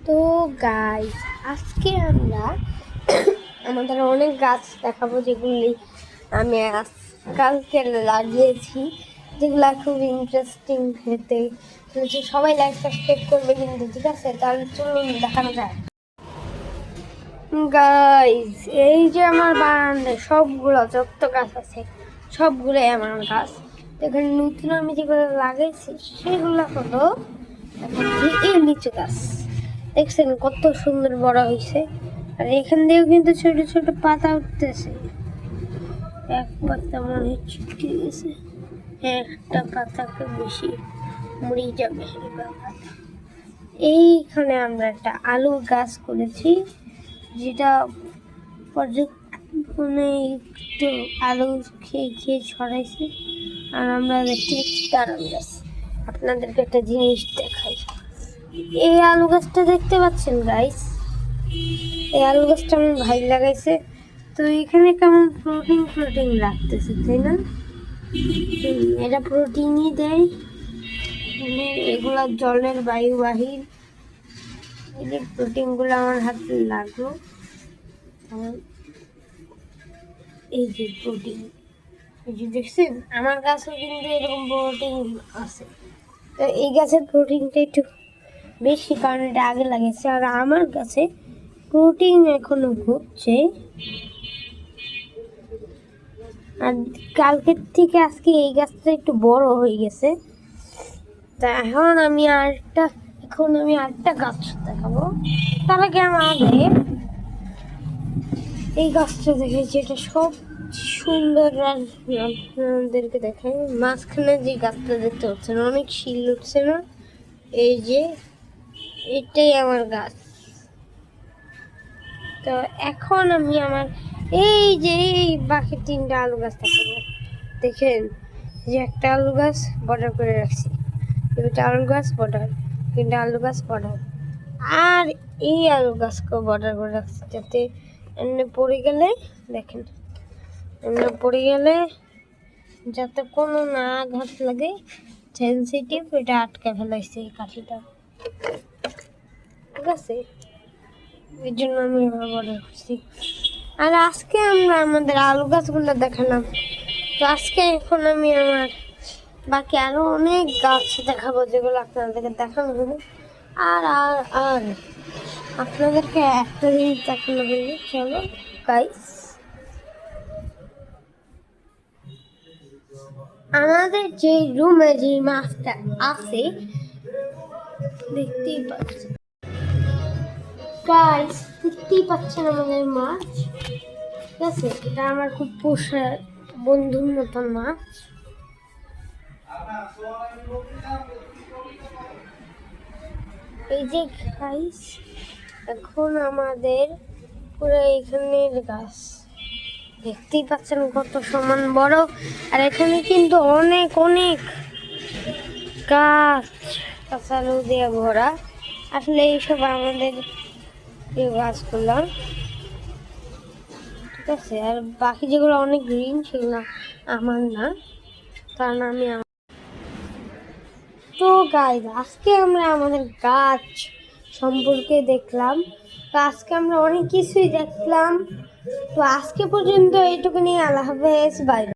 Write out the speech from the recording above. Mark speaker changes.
Speaker 1: তো গাইস, আজকে আমরা আমাদের অনেক গাছ দেখাবো যেগুলি আমি কালকে লাগিয়েছি, যেগুলো খুব ইন্টারেস্টিং খেতে। সবাই লাইক সাবস্ক্রাইব করবে কিন্তু, ঠিক আছে? তাহলে চলুন দেখানো যায়। গাইস, এই যে আমার বারান্দায় সবগুলো যত গাছ আছে সবগুলোই আমার গাছ। এখানে নতুন আমি যেগুলো লাগাইছি সেগুলো হলো এই লিচু গাছ। দেখছেন কত সুন্দর বড় হয়েছে। আর এখান দিয়েও কিন্তু ছোট ছোট পাতা উঠতেছে। এক পাতা মনে হয় ছিটকে গেছে, একটা পাতাকে বেশি মরে যাবে। এইখানে আমরা একটা আলু গাছ করেছি, যেটা মানে একটু আলু খেয়ে খেয়ে ছড়াইছে। আর আমরা দেখতে পাচ্ছি দাঁড়ান গাছ। আপনাদেরকে একটা জিনিস দেখাই। এই আলু গাছটা দেখতে পাচ্ছেন গাইস? এই আলু গাছটা আমার ভাই লাগাইছে। তো এখানে কেমন প্রোটিন রাখতেছে, তাই না? এটা প্রোটিনই দেয়। এগুলা জলের বায়ুবাহী। এই যে প্রোটিনগুলো আমার হাতে লাগলো, এই যে প্রোটিন, এই যে দেখছেন আমার গাছেও কিন্তু এরকম প্রোটিন আছে। তো এই গাছের প্রোটিনটা একটু বেশি, কারণ এটা আগে লাগিয়েছে। আর আমার কাছে প্রোটিন এখনো ঘুরছে। আর কালকের থেকে আজকে এই গাছটা একটু বড় হয়ে গেছে। তা এখন আমি আরেকটা গাছ দেখাবো। তার আগে আমাদের এই গাছটা দেখেছি, এটা সব সুন্দর। আপনাদেরকে দেখাই, মাঝখানে যে গাছটা দেখতে পাচ্ছেন অনেক শিল উঠছে না? এই যে এটাই আমার গাছ। তো এখন আমি আমার এই যে বাকি তিনটা আলু গাছ দেখাবো। দেখেন, যে একটা আলু গাছ বর্ডার করে রাখছি, দুটা আলু গাছ বর্ডার, তিনটা আলু গাছ বর্ডার, আর এই আলু গাছকেও বর্ডার করে রাখছি, যাতে এমনি পড়ে গেলে, দেখেন এমনি পড়ে গেলে যাতে কোনো না আঘাত লাগে। সেন্সিটিভ, এটা আটকে ফেলাইছে এই কাঠিটা, ঠিক আছে? এর জন্য আমি বর্ডার করছি। আর আজকে আমরা আমাদের আলু গাছগুলো দেখালাম। তো এখন আমি আমার বাকি আরো অনেক গাছ দেখাবো, যেগুলো আপনাদেরকে দেখানো হবে। আর আর আর আপনাদেরকে একটা জিনিস দেখানো হবে। চলো গাইস, আমাদের যে রুমে যে মাছটা আছে দেখতেই পাচ্ছেন গাইস, দেখতেই পাচ্ছেন আমাদের মাছ, ঠিক আছে? এটা আমার খুব পোষা বন্ধুর মতন মাছ। এই যে গাইস, এখন আমাদের পুরো এখানের গাছ দেখতেই পাচ্ছেন কত সমান বড়। আর এখানে কিন্তু অনেক অনেক গাছ কাঁচালু দিয়ে ভরা। আসলে এইসব আমাদের গাছগুলো, ঠিক আছে? আর বাকি যেগুলো অনেক গ্রিন সেগুলো আমার না, কারণ আমি তো গাইস, আজকে আমরা আমাদের গাছ সম্পর্কে দেখলাম। তো আজকে আমরা অনেক কিছুই দেখলাম। তো আজকে পর্যন্ত এইটুকু নিয়ে, আল্লাহ হাফেজ, বাই।